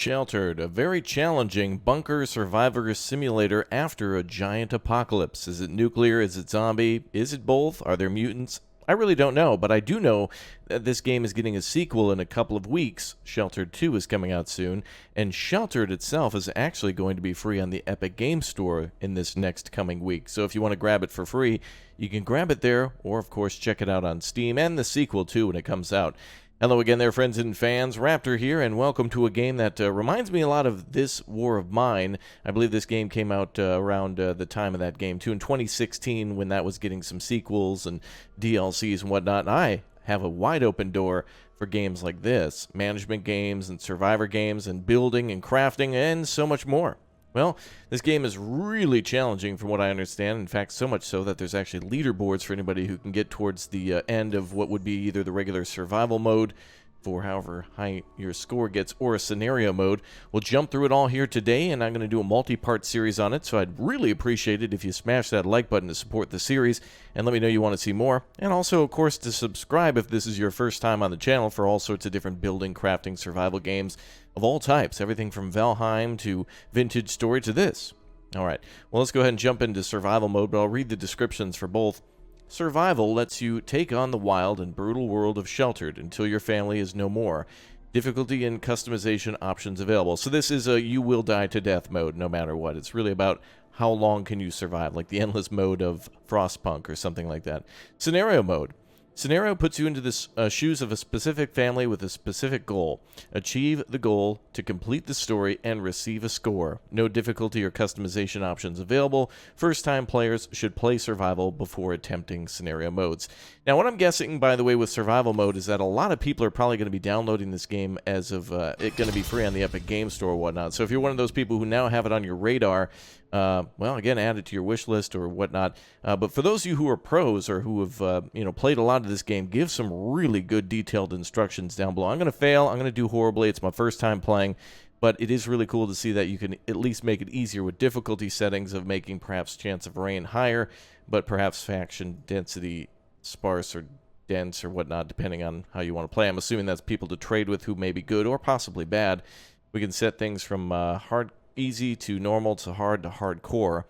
Sheltered, a very challenging bunker survivor simulator after a giant apocalypse. Is it nuclear? Is it zombie? Is it both? Are there mutants? I really don't know, but I do know that this game is getting a sequel in a couple of weeks. Sheltered 2 is coming out soon, and Sheltered itself is actually going to be free on the Epic Game Store in this next coming week. So if you want to grab it for free, you can grab it there, or of course check it out on Steam, and the sequel too when it comes out. Hello again there, friends and fans. Raptor here, and welcome to a game that reminds me a lot of This War of Mine. I believe this game came out around the time of that game, too, in 2016, when that was getting some sequels and DLCs and whatnot. And I have a wide-open door for games like this, management games and survivor games and building and crafting and so much more. Well, this game is really challenging from what I understand. In fact, so much so that there's actually leaderboards for anybody who can get towards the end of what would be either the regular survival mode for however high your score gets, or a scenario mode. We'll jump through it all here today, and I'm going to do a multi-part series on it, so I'd really appreciate it if you smash that like button to support the series, and let me know you want to see more. And also, of course, to subscribe if this is your first time on the channel for all sorts of different building, crafting, survival games of all types, everything from Valheim to Vintage Story to this. Alright, well, let's go ahead and jump into survival mode, but I'll read the descriptions for both. Survival lets you take on the wild and brutal world of Sheltered until your family is no more. Difficulty and customization options available. So this is a you will die to death mode no matter what. It's really about how long can you survive, like the endless mode of Frostpunk or something like that. Scenario mode. Scenario puts you into the shoes of a specific family with a specific goal. Achieve the goal to complete the story and receive a score. No difficulty or customization options available. First-time players should play survival before attempting scenario modes. Now, what I'm guessing, by the way, with survival mode is that a lot of people are probably going to be downloading this game as of it going to be free on the Epic Game Store or whatnot. So if you're one of those people who now have it on your radar, well, again, add it to your wish list or whatnot. But for those of you who are pros or who have, played a lot of this game, give some really good detailed instructions down below. I'm going to fail. I'm going to do horribly. It's my first time playing. But it is really cool to see that you can at least make it easier with difficulty settings of making perhaps chance of rain higher, but perhaps faction density sparse or dense or whatnot, depending on how you want to play. I'm assuming that's people to trade with who may be good or possibly bad. We can set things from easy to normal to hardcore.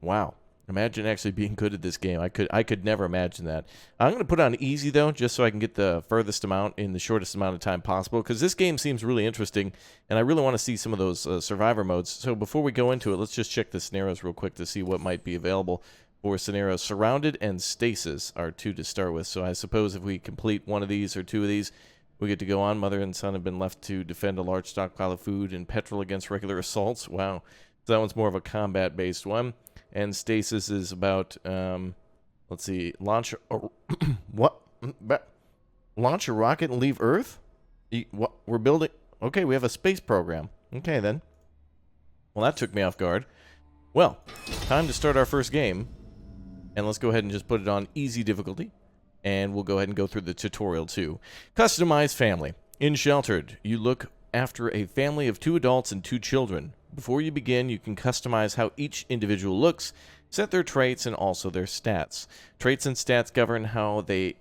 Wow. Imagine actually being good at this game. I could never imagine that. I'm going to put on easy, though, just so I can get the furthest amount in the shortest amount of time possible, because this game seems really interesting, and I really want to see some of those survivor modes. So before we go into it, let's just check the scenarios real quick to see what might be available for scenarios. Surrounded and Stasis are two to start with, so I suppose if we complete one of these or two of these, we get to go on. Mother and son have been left to defend a large stockpile of food and petrol against regular assaults. Wow. So that one's more of a combat-based one. And Stasis is about, let's see, launch a, what? Launch a rocket and leave Earth? What? We're building, okay, we have a space program. Okay, then. Well, that took me off guard. Well, time to start our first game. And let's go ahead and just put it on easy difficulty. And we'll go ahead and go through the tutorial, too. Customize family. In Sheltered, you look after a family of 2 adults and 2 children. Before you begin, you can customize how each individual looks, set their traits, and also their stats. Traits and stats govern how the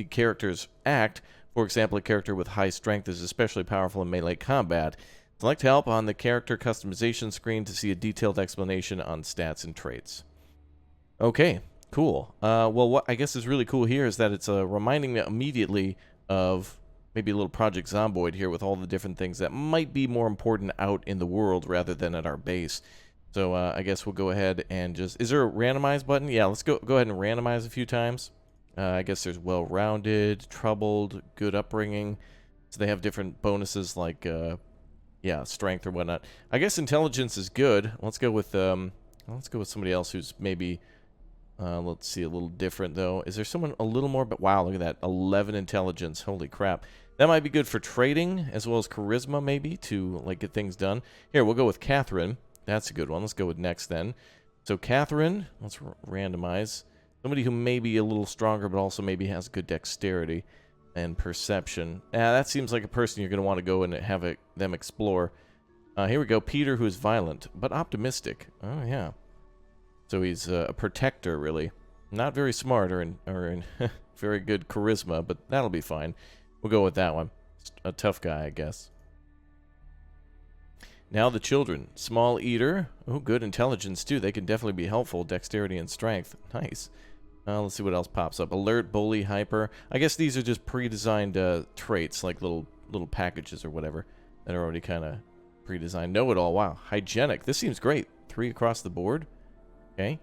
characters act. For example, a character with high strength is especially powerful in melee combat. Select Help on the character customization screen to see a detailed explanation on stats and traits. Okay. Cool. Well, what I guess is really cool here is that it's reminding me immediately of maybe a little Project Zomboid here with all the different things that might be more important out in the world rather than at our base. So I guess we'll go ahead and just... Is there a randomize button? Yeah, let's go ahead and randomize a few times. I guess there's well-rounded, troubled, good upbringing. So they have different bonuses like, yeah, strength or whatnot. I guess intelligence is good. Let's go with somebody else who's maybe... let's see, a little different, though. Is there someone a little more? But wow, look at that. 11 intelligence. Holy crap. That might be good for trading, as well as charisma, maybe, to like get things done. Here, we'll go with Catherine. That's a good one. Let's go with next, then. So Catherine, let's randomize. Somebody who may be a little stronger, but also maybe has good dexterity and perception. That seems like a person you're going to want to go and have them explore. Here we go. Peter, who is violent, but optimistic. Oh, yeah. So he's a protector, really. Not very smart or in very good charisma, but that'll be fine. We'll go with that one. A tough guy, I guess. Now the children. Small eater. Oh, good intelligence, too. They can definitely be helpful. Dexterity and strength. Nice. Let's see what else pops up. Alert, bully, hyper. I guess these are just pre-designed traits, like little packages or whatever, that are already kind of pre-designed. Know-it-all. Wow. Hygienic. This seems great. 3 across the board. Okay.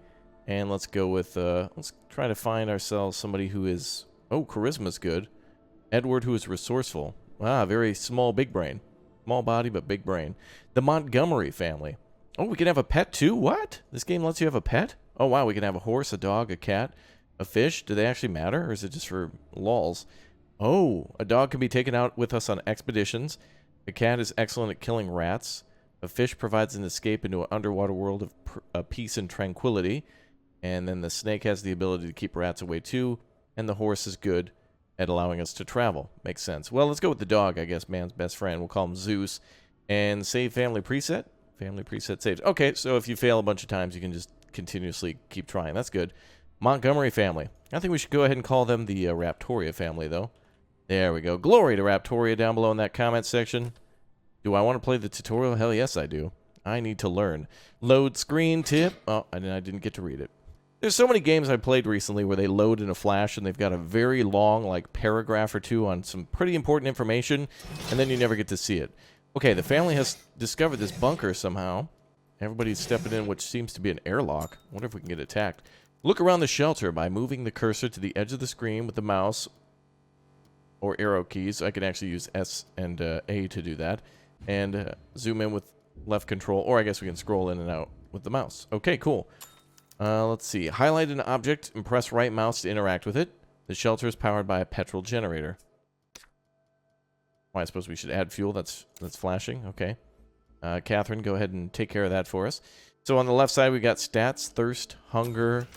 And let's go with, let's try to find ourselves somebody who is, oh, charisma's good. Edward, who is resourceful. Ah, very small, big brain. Small body, but big brain. The Montgomery family. Oh, we can have a pet too? What? This game lets you have a pet? Oh, wow, we can have a horse, a dog, a cat, a fish. Do they actually matter, or is it just for lols? Oh, a dog can be taken out with us on expeditions. A cat is excellent at killing rats. A fish provides an escape into an underwater world of peace and tranquility. And then the snake has the ability to keep rats away too. And the horse is good at allowing us to travel. Makes sense. Well, let's go with the dog, I guess, man's best friend. We'll call him Zeus. And save family preset. Family preset saves. Okay, so if you fail a bunch of times, you can just continuously keep trying. That's good. Montgomery family. I think we should go ahead and call them the RAPTORIA family, though. There we go. Glory to RAPTORIA down below in that comment section. Do I want to play the tutorial? Hell yes, I do. I need to learn. Load screen tip. Oh, I didn't get to read it. There's so many games I played recently where they load in a flash and they've got a very long, like, paragraph or two on some pretty important information, and then you never get to see it. Okay, the family has discovered this bunker somehow. Everybody's stepping in, which seems to be an airlock. I wonder if we can get attacked. Look around the shelter by moving the cursor to the edge of the screen with the mouse or arrow keys. I can actually use S and A to do that. And zoom in with left control, or I guess we can scroll in and out with the mouse. Okay, cool. Let's see. Highlight an object and press right mouse to interact with it. The shelter is powered by a petrol generator. Well, I suppose we should add fuel. That's flashing. Okay. Catherine, go ahead and take care of that for us. So on the left side, we got stats, thirst, hunger,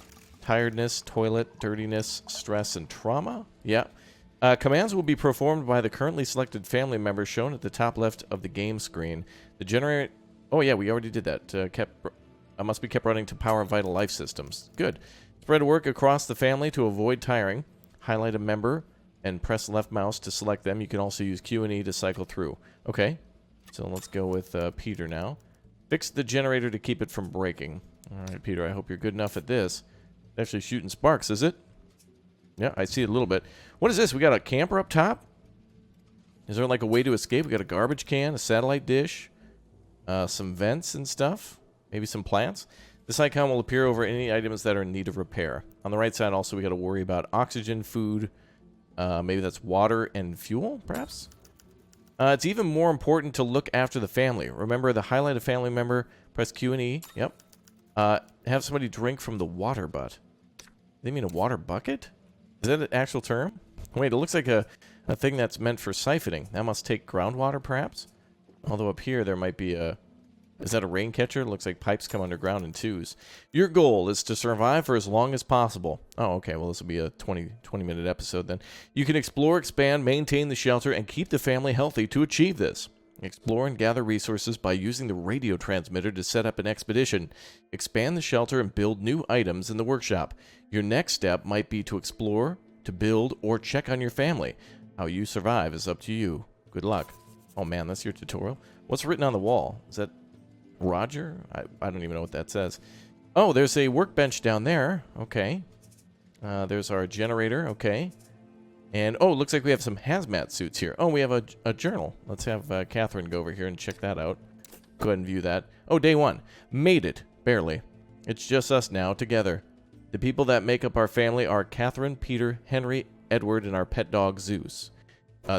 tiredness, toilet, dirtiness, stress, and trauma. Yeah. Commands will be performed by the currently selected family members shown at the top left of the game screen. The generator... Oh, yeah, we already did that. Must be kept running to power vital life systems. Good. Spread work across the family to avoid tiring. Highlight a member and press left mouse to select them. You can also use Q and E to cycle through. Okay. So let's go with Peter now. Fix the generator to keep it from breaking. All right, Peter, I hope you're good enough at this. Actually shooting sparks, is it? Yeah, I see it a little bit. What is this? We got a camper up top? Is there like a way to escape? We got a garbage can, a satellite dish, some vents and stuff. Maybe some plants. This icon will appear over any items that are in need of repair. On the right side, also, we got to worry about oxygen, food. Maybe that's water and fuel, perhaps? It's even more important to look after the family. Remember, the highlight a family member, press Q and E. Yep. Have somebody drink from the water butt. They mean a water bucket? Is that an actual term? Wait, it looks like a thing that's meant for siphoning. That must take groundwater, perhaps? Although up here, there might be a... Is that a rain catcher? Looks like pipes come underground in twos. Your goal is to survive for as long as possible. Oh, okay. Well, this will be a 20-minute episode then. You can explore, expand, maintain the shelter, and keep the family healthy to achieve this. Explore and gather resources by using the radio transmitter to set up an expedition. Expand the shelter and build new items in the workshop. Your next step might be to explore, to build, or check on your family. How you survive is up to you. Good luck. Oh man, that's your tutorial? What's written on the wall? Is that Roger? I don't even know what that says. Oh, there's a workbench down there. Okay. There's our generator. Okay. And, oh, looks like we have some hazmat suits here. Oh, we have a journal. Let's have Catherine go over here and check that out. Go ahead and view that. Oh, day 1. Made it. Barely. It's just us now, together. The people that make up our family are Catherine, Peter, Henry, Edward, and our pet dog, Zeus.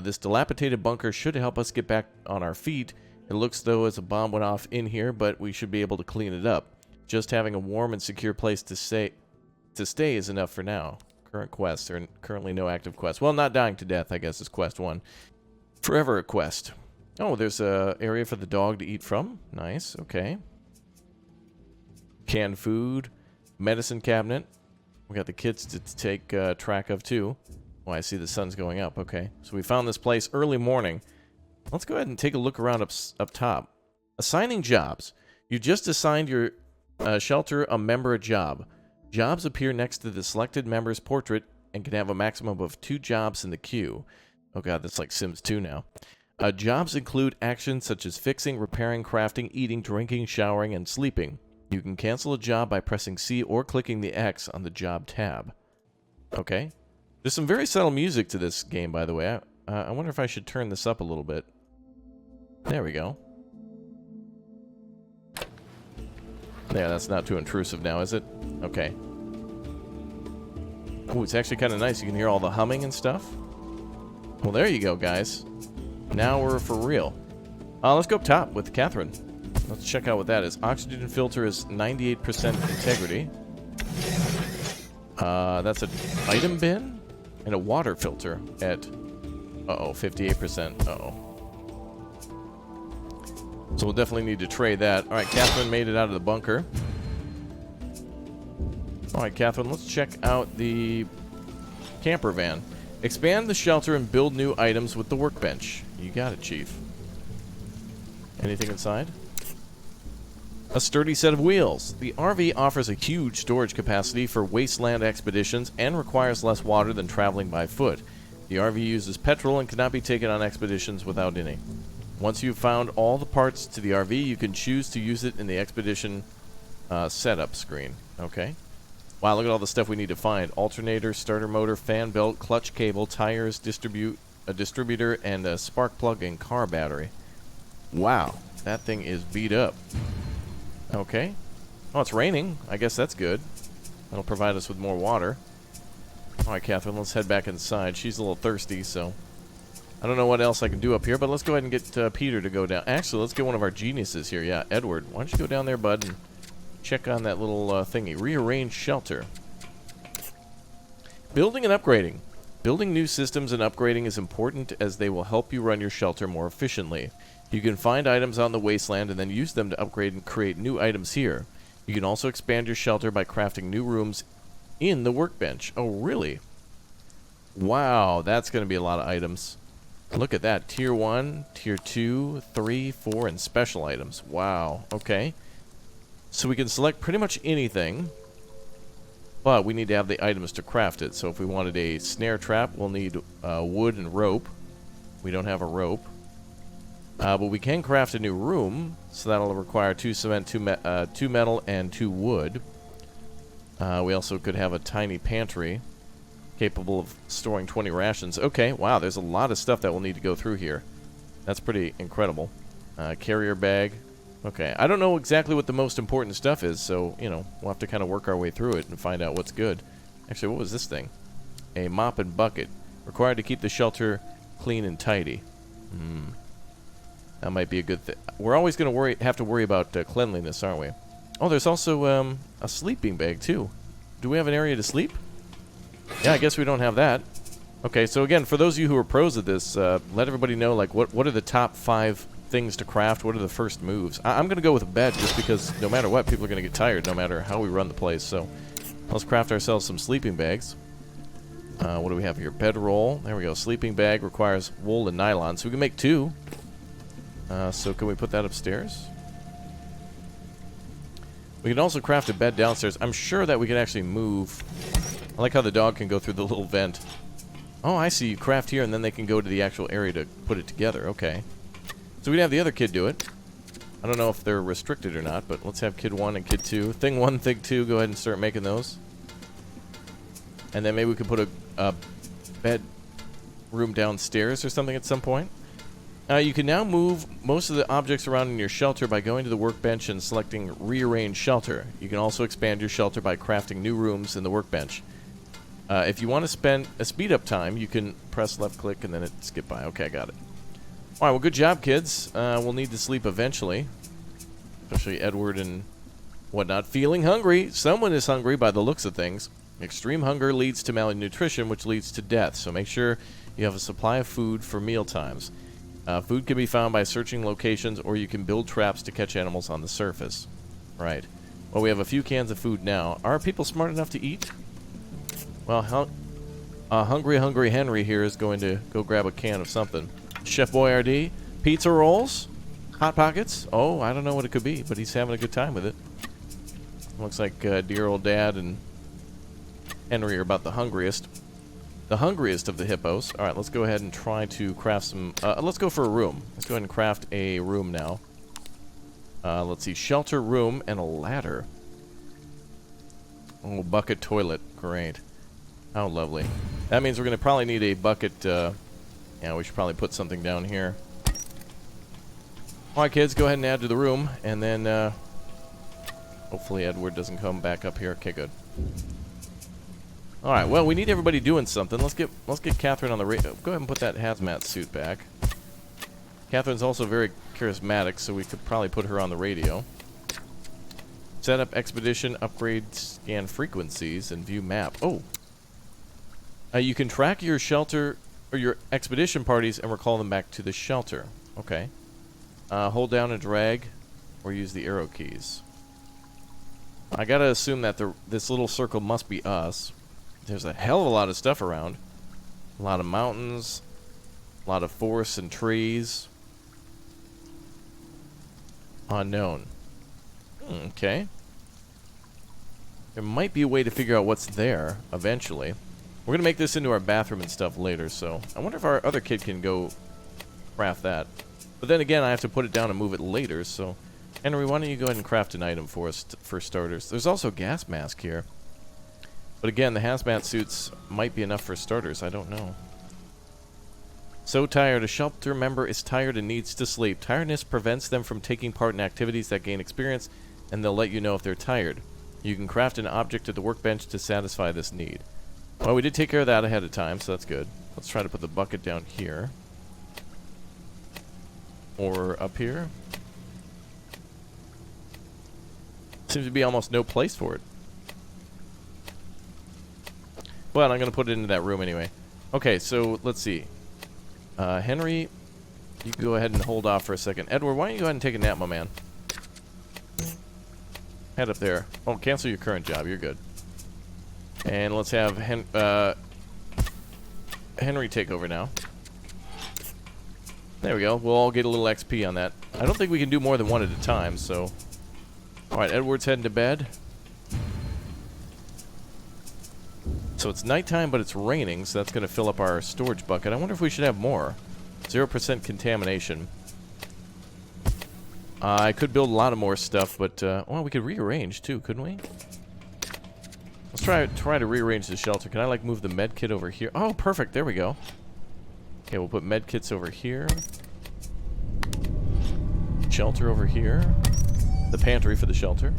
This dilapidated bunker should help us get back on our feet. It looks though as a bomb went off in here, but we should be able to clean it up. Just having a warm and secure place to stay is enough for now. Current quests. There are currently no active quests. Well, not dying to death, I guess, is quest 1. Forever a quest. Oh, there's a area for the dog to eat from. Nice, okay. Canned food. Medicine cabinet. We got the kids to take track of, too. Oh, I see the sun's going up. Okay, so we found this place early morning. Let's go ahead and take a look around up top. Assigning jobs. You just assigned your shelter a member a job. Jobs appear next to the selected member's portrait and can have a maximum of 2 jobs in the queue. Oh god, that's like Sims 2 now. Jobs include actions such as fixing, repairing, crafting, eating, drinking, showering, and sleeping. You can cancel a job by pressing C or clicking the X on the job tab. Okay. There's some very subtle music to this game, by the way. I wonder if I should turn this up a little bit. There we go. Yeah, that's not too intrusive now, is it? Okay. Oh, it's actually kind of nice. You can hear all the humming and stuff. Well, there you go, guys. Now we're for real. Let's go up top with Catherine. Let's check out what that is. Oxygen filter is 98% integrity. That's an item bin? And a water filter at... 58%. So we'll definitely need to trade that. Alright, Catherine made it out of the bunker. Alright, Catherine, let's check out the camper van. Expand the shelter and build new items with the workbench. You got it, Chief. Anything inside? A sturdy set of wheels. The RV offers a huge storage capacity for wasteland expeditions and requires less water than traveling by foot. The RV uses petrol and cannot be taken on expeditions without any. Once you've found all the parts to the RV, you can choose to use it in the expedition setup screen. Okay. Wow, look at all the stuff we need to find. Alternator, starter motor, fan belt, clutch cable, tires, a distributor, and a spark plug and car battery. Wow, that thing is beat up. Okay. Oh, it's raining. I guess that's good. That'll provide us with more water. Alright, Catherine, let's head back inside. She's a little thirsty, so... I don't know what else I can do up here, but let's go ahead and get Peter to go down. Actually, let's get one of our geniuses here. Yeah, Edward. Why don't you go down there, bud, and check on that little thingy. Rearrange shelter. Building and upgrading. Building new systems and upgrading is important as they will help you run your shelter more efficiently. You can find items on the wasteland and then use them to upgrade and create new items here. You can also expand your shelter by crafting new rooms in the workbench. Oh, really? Wow, that's going to be a lot of items. Look at that. Tier 1, Tier 2, 3, 4, and special items. Wow. Okay. So we can select pretty much anything, but we need to have the items to craft it. So if we wanted a snare trap, we'll need wood and rope. We don't have a rope. But we can craft a new room, so that'll require 2 cement, 2 metal, and 2 wood. We also could have a tiny pantry capable of storing 20 rations. Okay, wow, there's a lot of stuff that we'll need to go through here. That's pretty incredible. Carrier bag. Okay, I don't know exactly what the most important stuff is, so, you know, we'll have to kind of work our way through it and find out what's good. Actually, what was this thing? A mop and bucket. Required to keep the shelter clean and tidy. That might be a good thing. We're always going to have to worry about cleanliness, aren't we? Oh, there's also a sleeping bag, too. Do we have an area to sleep? Yeah, I guess we don't have that. Okay, so again, for those of you who are pros at this, let everybody know, like, what are the top 5 things to craft? What are the first moves? I'm going to go with a bed just because no matter what, people are going to get tired no matter how we run the place. So let's craft ourselves some sleeping bags. What do we have here? Bedroll. There we go. Sleeping bag requires wool and nylon, so we can make 2. So can we put that upstairs? We can also craft a bed downstairs. I'm sure that we can actually move. I like how the dog can go through the little vent. Oh, I see. You craft here, and then they can go to the actual area to put it together. Okay. So we can have the other kid do it. I don't know if they're restricted or not, but let's have kid 1 and kid 2. Thing 1, thing 2, go ahead and start making those. And then maybe we could put a bed room downstairs or something at some point. You can now move most of the objects around in your shelter by going to the workbench and selecting Rearrange Shelter. You can also expand your shelter by crafting new rooms in the workbench. If you want to speed up time, you can press left click and then it skip by. Okay, I got it. Alright, well, good job, kids. We'll need to sleep eventually. Especially Edward and whatnot. Feeling hungry. Someone is hungry by the looks of things. Extreme hunger leads to malnutrition, which leads to death. So make sure you have a supply of food for meal times. Food can be found by searching locations, or you can build traps to catch animals on the surface. Right. Well, we have a few cans of food now. Are people smart enough to eat? Well, Hungry Henry here is going to go grab a can of something. Chef Boyardee, pizza rolls, Hot Pockets. Oh, I don't know what it could be, but he's having a good time with it. Looks like dear old Dad and Henry are about the hungriest. the hungriest of the hippos. All right, let's go ahead and try to craft some... let's go for a room. Let's go ahead and craft a room now. Let's see. Shelter, room, and a ladder. Oh, bucket toilet. Great. How lovely. That means we're going to probably need a bucket... yeah, we should probably put something down here. Alright, kids, go ahead and add to the room, and then, hopefully Edward doesn't come back up here. Okay, good. Alright, well, we need everybody doing something. Let's get Catherine on the radio. Go ahead and put that hazmat suit back. Catherine's also very charismatic, so we could probably put her on the radio. Set up expedition, upgrade, scan frequencies, and view map. Oh! You can track your shelter, or your expedition parties, and recall them back to the shelter. Okay. Hold down and drag, or use the arrow keys. I gotta assume that this little circle must be us. There's a hell of a lot of stuff around. A lot of mountains, a lot of forests and trees. Unknown. Okay. There might be a way to figure out what's there, eventually. We're gonna make this into our bathroom and stuff later, so... I wonder if our other kid can go craft that. But then again, I have to put it down and move it later, so... Henry, why don't you go ahead and craft an item for us, for starters. There's also a gas mask here. But again, the hazmat suits might be enough for starters, I don't know. So tired. A shelter member is tired and needs to sleep. Tiredness prevents them from taking part in activities that gain experience, and they'll let you know if they're tired. You can craft an object at the workbench to satisfy this need. Well, we did take care of that ahead of time, so that's good. Let's try to put the bucket down here. Or up here. Seems to be almost no place for it. Well, I'm going to put it into that room anyway. Okay, so let's see. Henry, you can go ahead and hold off for a second. Edward, why don't you go ahead and take a nap, my man? Head up there. Oh, cancel your current job. You're good. And let's have Henry take over now. There we go. We'll all get a little XP on that. I don't think we can do more than one at a time, so... Alright, Edward's heading to bed. So it's nighttime, but it's raining, so that's going to fill up our storage bucket. I wonder if we should have more. 0% contamination. I could build a lot of more stuff, but... well, we could rearrange, too, couldn't we? Let's try to rearrange the shelter. Can I, like, move the med kit over here? Oh, perfect. There we go. Okay, we'll put med kits over here. Shelter over here. The pantry for the shelter.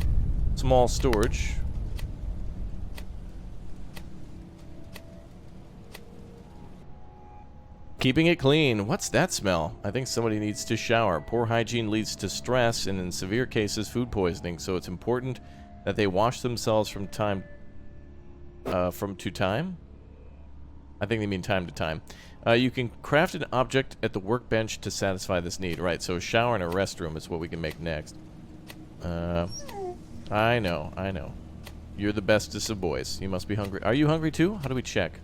Small storage. Keeping it clean. What's that smell? I think somebody needs to shower. Poor hygiene leads to stress and in severe cases food poisoning, so it's important that they wash themselves from time to time? I think they mean time to time. You can craft an object at the workbench to satisfy this need. Right, so a shower and a restroom is what we can make next. I know. You're the bestest of boys. You must be hungry. Are you hungry too? How do we check?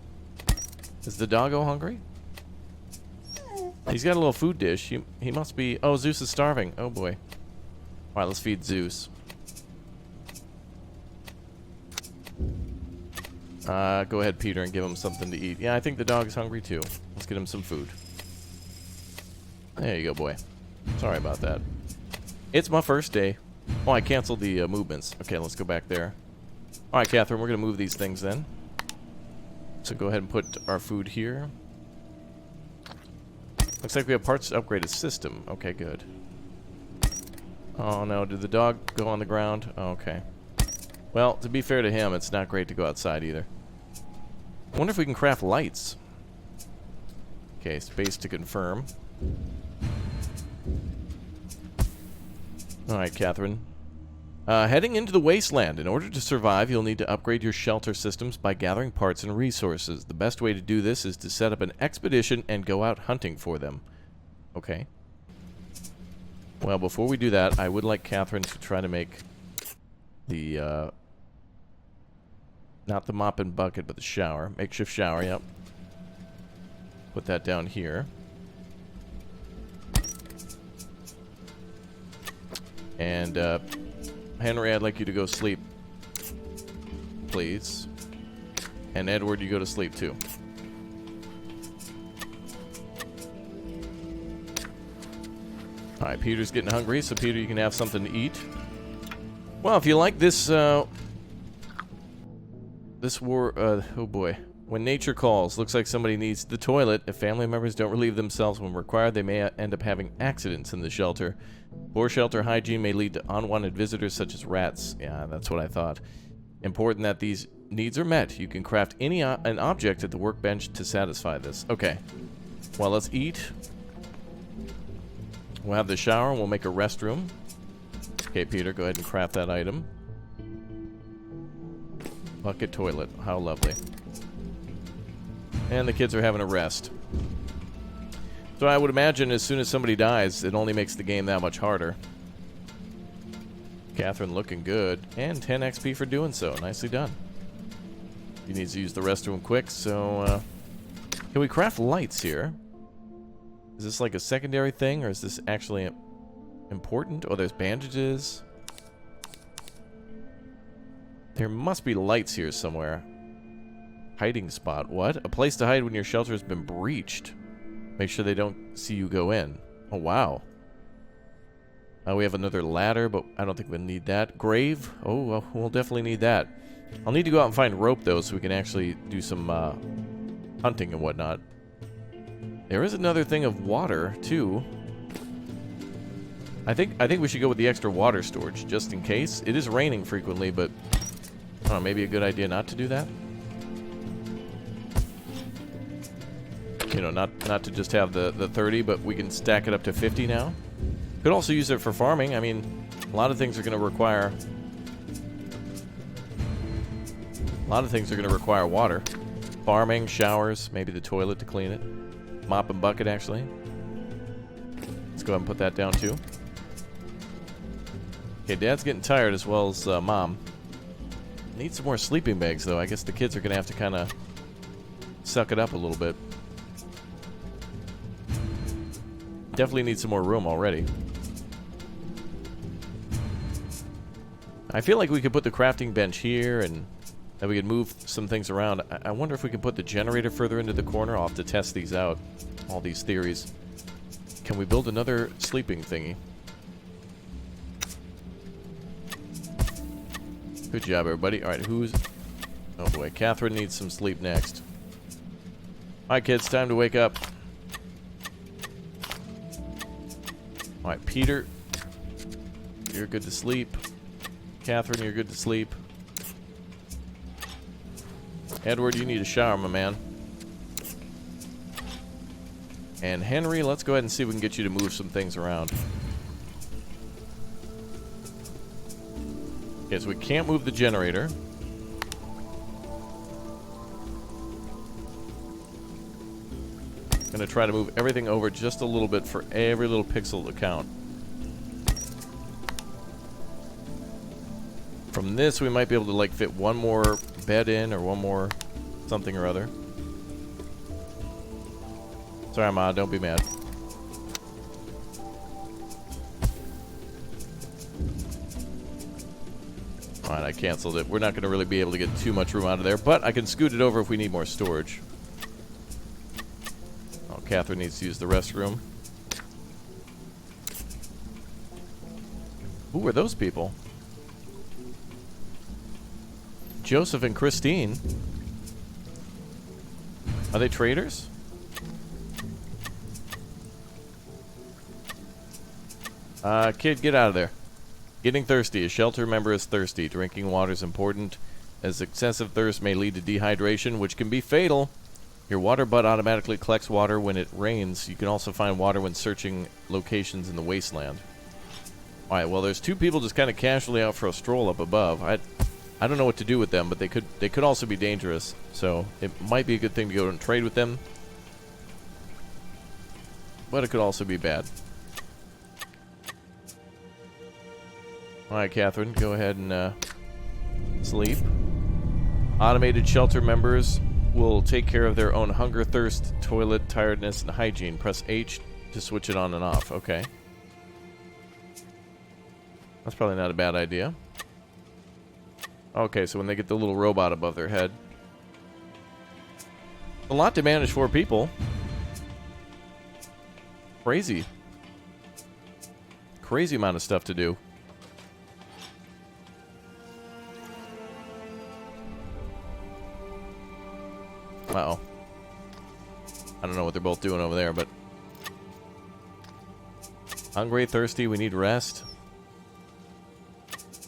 Is the doggo hungry? He's got a little food dish. He must be... Oh, Zeus is starving. Oh, boy. Alright, let's feed Zeus. Go ahead, Peter, and give him something to eat. Yeah, I think the dog is hungry, too. Let's get him some food. There you go, boy. Sorry about that. It's my first day. Oh, I canceled the movements. Okay, let's go back there. Alright, Catherine, we're going to move these things then. So go ahead and put our food here. Looks like we have parts to upgrade a system. Okay, good. Oh, no. Did the dog go on the ground? Oh, okay. Well, to be fair to him, it's not great to go outside either. I wonder if we can craft lights. Okay, space to confirm. Alright, Catherine. Heading into the wasteland. In order to survive, you'll need to upgrade your shelter systems by gathering parts and resources. The best way to do this is to set up an expedition and go out hunting for them. Okay. Well, before we do that, I would like Catherine to try to make the, not the mop and bucket, but the shower. Makeshift shower, yep. Put that down here. And, Henry, I'd like you to go sleep, please. And Edward, you go to sleep too. Alright, Peter's getting hungry, so Peter, you can have something to eat. Well, if you like this, oh boy. When nature calls, looks like somebody needs the toilet. If family members don't relieve themselves when required, they may end up having accidents in the shelter. Poor shelter hygiene may lead to unwanted visitors such as rats. Yeah, that's what I thought. Important that these needs are met. You can craft an object at the workbench to satisfy this. Okay. Well, let's eat. We'll have the shower and we'll make a restroom. Okay, Peter, go ahead and craft that item. Bucket toilet. How lovely. And the kids are having a rest. So I would imagine as soon as somebody dies, it only makes the game that much harder. Catherine looking good. And 10 XP for doing so. Nicely done. He needs to use the restroom quick, so... can we craft lights here? Is this like a secondary thing, or is this actually important? Oh, there's bandages. There must be lights here somewhere. Hiding spot. What? A place to hide when your shelter has been breached. Make sure they don't see you go in. Oh, wow. We have another ladder, but I don't think we'll need that. Grave? Oh, well, we'll definitely need that. I'll need to go out and find rope, though, so we can actually do some hunting and whatnot. There is another thing of water, too. I think we should go with the extra water storage, just in case. It is raining frequently, but... I don't know, maybe a good idea not to do that? You know, not to just have the 30, but we can stack it up to 50 now. Could also use it for farming. I mean, a lot of things are going to require... water. Farming, showers, maybe the toilet to clean it. Mop and bucket, actually. Let's go ahead and put that down, too. Okay, Dad's getting tired as well as Mom. Need some more sleeping bags, though. I guess the kids are going to have to kind of suck it up a little bit. Definitely need some more room already. I feel like we could put the crafting bench here, and then we could move some things around. I wonder if we can put the generator further into the corner. I'll have to test these out, all these theories. Can we build another sleeping thingy? Good job, everybody. Alright, who's... oh boy, Catherine needs some sleep next. Alright, kids, time to wake up. Alright, Peter, you're good to sleep. Catherine, you're good to sleep. Edward, you need a shower, my man. And Henry, let's go ahead and see if we can get you to move some things around. Okay, so we can't move the generator. Gonna try to move everything over just a little bit for every little pixel to count. From this, we might be able to like fit one more bed in or one more something or other. Sorry, Ma, don't be mad. Alright, I canceled it. We're not going to really be able to get too much room out of there, but I can scoot it over if we need more storage. Oh, Catherine needs to use the restroom. Who are those people? Joseph and Christine. Are they traders? Kid, get out of there. Getting thirsty. A shelter member is thirsty. Drinking water is important, as excessive thirst may lead to dehydration, which can be fatal. Your water butt automatically collects water when it rains. You can also find water when searching locations in the wasteland. Alright, well, there's two people just kind of casually out for a stroll up above. I don't know what to do with them, but they could also be dangerous, so it might be a good thing to go and trade with them. But it could also be bad. Alright, Catherine, go ahead and sleep. Automated shelter members will take care of their own hunger, thirst, toilet, tiredness, and hygiene. Press H to switch it on and off. Okay. That's probably not a bad idea. Okay, so when they get the little robot above their head. A lot to manage 4 people. Crazy. crazy amount of stuff to do. Uh-oh. I don't know what they're both doing over there, but... Hungry, thirsty, we need rest.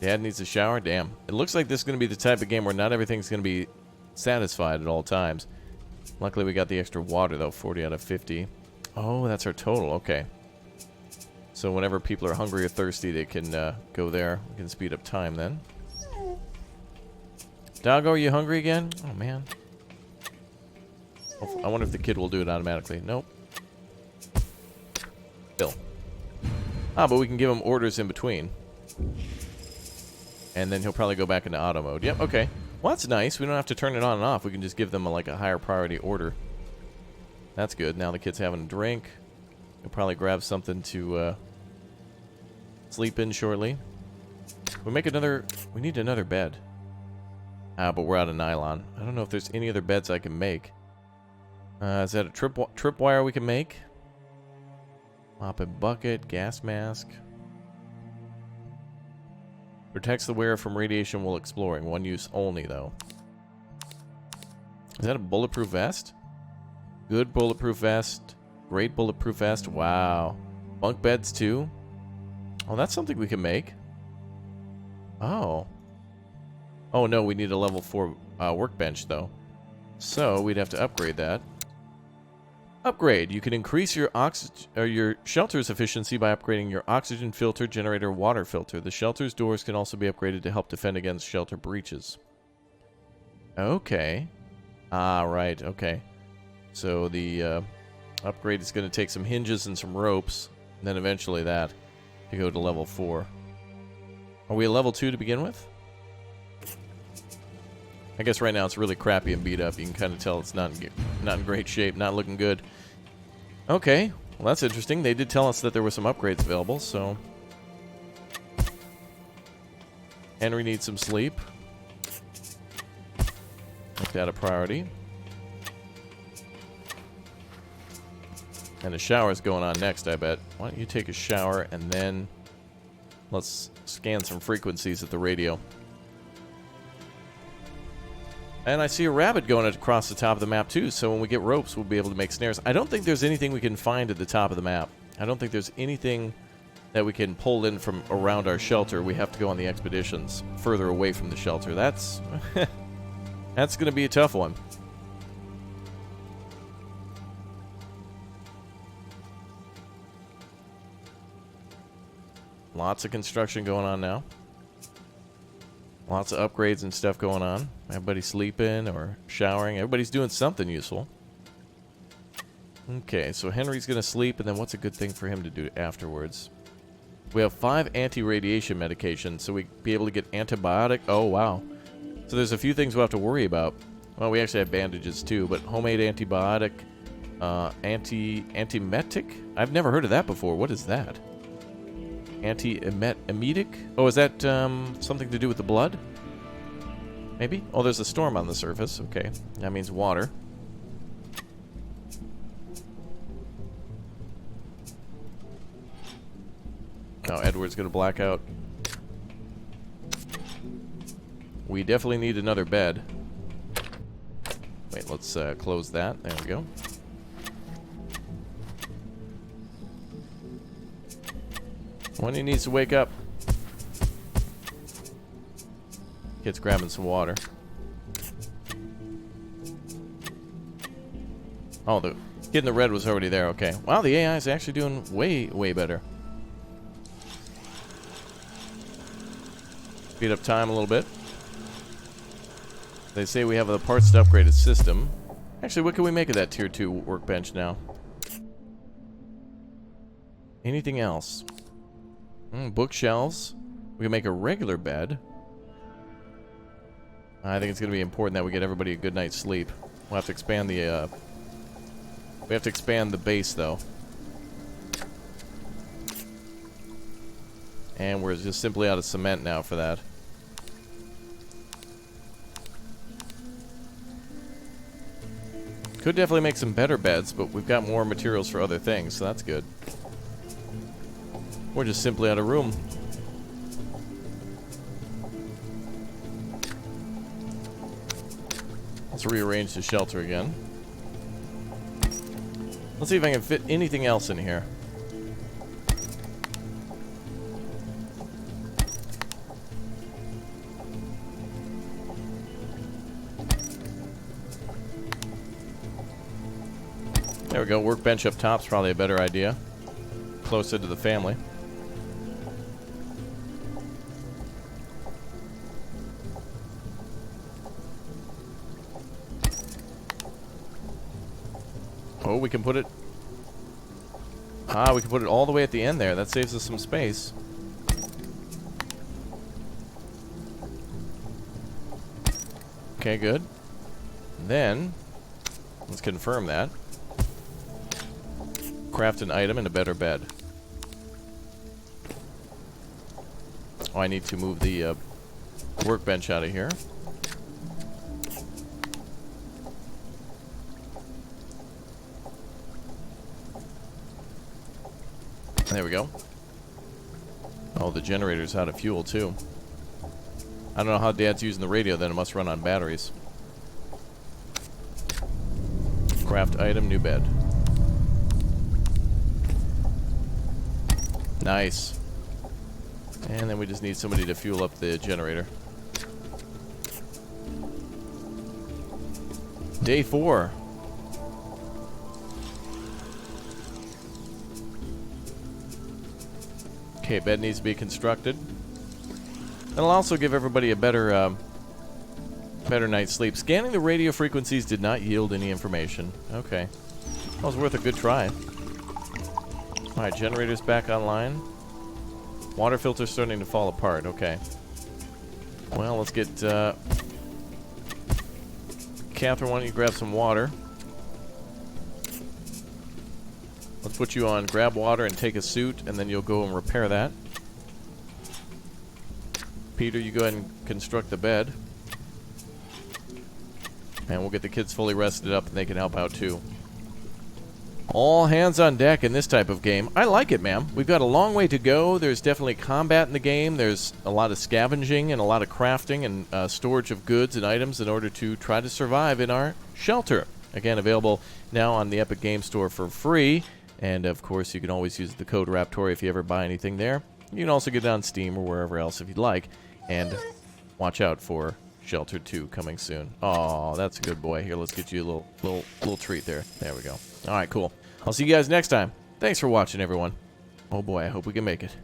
Dad needs a shower? Damn. It looks like this is going to be the type of game where not everything's going to be satisfied at all times. Luckily, we got the extra water, though. 40 out of 50. Oh, that's our total. Okay. So whenever people are hungry or thirsty, they can go there. We can speed up time, then. Doggo, are you hungry again? Oh, man. I wonder if the kid will do it automatically. Nope. Bill. Ah, but we can give him orders in between. And then he'll probably go back into auto mode. Yep, okay. Well, that's nice. We don't have to turn it on and off. We can just give them like a higher priority order. That's good. Now the kid's having a drink. He'll probably grab something to sleep in shortly. We make another... We need another bed. Ah, but we're out of nylon. I don't know if there's any other beds I can make. Is that a tripwire we can make? Mop and bucket, gas mask. Protects the wearer from radiation while exploring. One use only, though. Is that a bulletproof vest? Good bulletproof vest. Great bulletproof vest. Wow. Bunk beds, too? Oh, that's something we can make. Oh. Oh, no, we need a level 4 workbench, though. So, we'd have to upgrade that. Upgrade. You can increase your your shelter's efficiency by upgrading your oxygen filter, generator, water filter. The shelter's doors can also be upgraded to help defend against shelter breaches. Okay. Ah, right. Okay. So the upgrade is going to take some hinges and some ropes, and then eventually that to go to level 4. Are we a level 2 to begin with? I guess right now it's really crappy and beat up. You can kind of tell it's not in great shape, not looking good. Okay, well that's interesting. They did tell us that there were some upgrades available, so... Henry needs some sleep. Make that a priority. And a shower's going on next, I bet. Why don't you take a shower and then... Let's scan some frequencies at the radio. And I see a rabbit going across the top of the map, too, so when we get ropes, we'll be able to make snares. I don't think there's anything we can find at the top of the map. I don't think there's anything that we can pull in from around our shelter. We have to go on the expeditions further away from the shelter. That's... that's going to be a tough one. Lots of construction going on now. Lots of upgrades and stuff going on. Everybody's sleeping or showering. Everybody's doing something useful. Okay, so Henry's going to sleep, and then what's a good thing for him to do afterwards? We have 5 anti-radiation medications, so we'd be able to get antibiotic. Oh, wow. So there's a few things we'll have to worry about. Well, we actually have bandages, too, but homemade antibiotic, antiemetic? I've never heard of that before. What is that? Antiemetic? Oh, is that something to do with the blood? Maybe? Oh, there's a storm on the surface. Okay. That means water. Oh, Edward's going to black out. We definitely need another bed. Wait, let's close that. There we go. When he needs to wake up. Kid's grabbing some water. Oh, the kid in the red was already there. Okay. Wow, the AI is actually doing way, way better. Speed up time a little bit. They say we have the parts to upgrade its system. Actually, what can we make of that tier 2 workbench now? Anything else? Bookshelves. We can make a regular bed. I think it's going to be important that we get everybody a good night's sleep. We'll have to expand the, we have to expand the base, though. And we're just simply out of cement now for that. Could definitely make some better beds, but we've got more materials for other things, so that's good. We're just simply out of room. Let's rearrange the shelter again. Let's see if I can fit anything else in here. There we go. Workbench up top's probably a better idea. Closer to the family. Oh, we can put it... we can put it all the way at the end there. That saves us some space. Okay, good. Then, let's confirm that. Craft an item and a better bed. Oh, I need to move the workbench out of here. There we go. Oh, the generator's out of fuel, too. I don't know how Dad's using the radio, then it must run on batteries. Craft item, new bed. Nice. And then we just need somebody to fuel up the generator. Day 4. Okay, bed needs to be constructed. That'll also give everybody a better night's sleep. Scanning the radio frequencies did not yield any information. Okay. That was worth a good try. Alright, generator's back online. Water filter's starting to fall apart. Okay. Well, let's get... Catherine, why don't you grab some water? Let's put you on grab water and take a suit, and then you'll go and repair that. Peter, you go ahead and construct the bed. And we'll get the kids fully rested up, and they can help out too. All hands on deck in this type of game. I like it, man. We've got a long way to go. There's definitely combat in the game. There's a lot of scavenging and a lot of crafting and storage of goods and items in order to try to survive in our shelter. Again, available now on the Epic Game Store for free. And, of course, you can always use the code RAPTORIA if you ever buy anything there. You can also get it on Steam or wherever else if you'd like. And watch out for Shelter 2 coming soon. Oh, that's a good boy. Here, let's get you a little treat there. There we go. All right, cool. I'll see you guys next time. Thanks for watching, everyone. Oh, boy, I hope we can make it.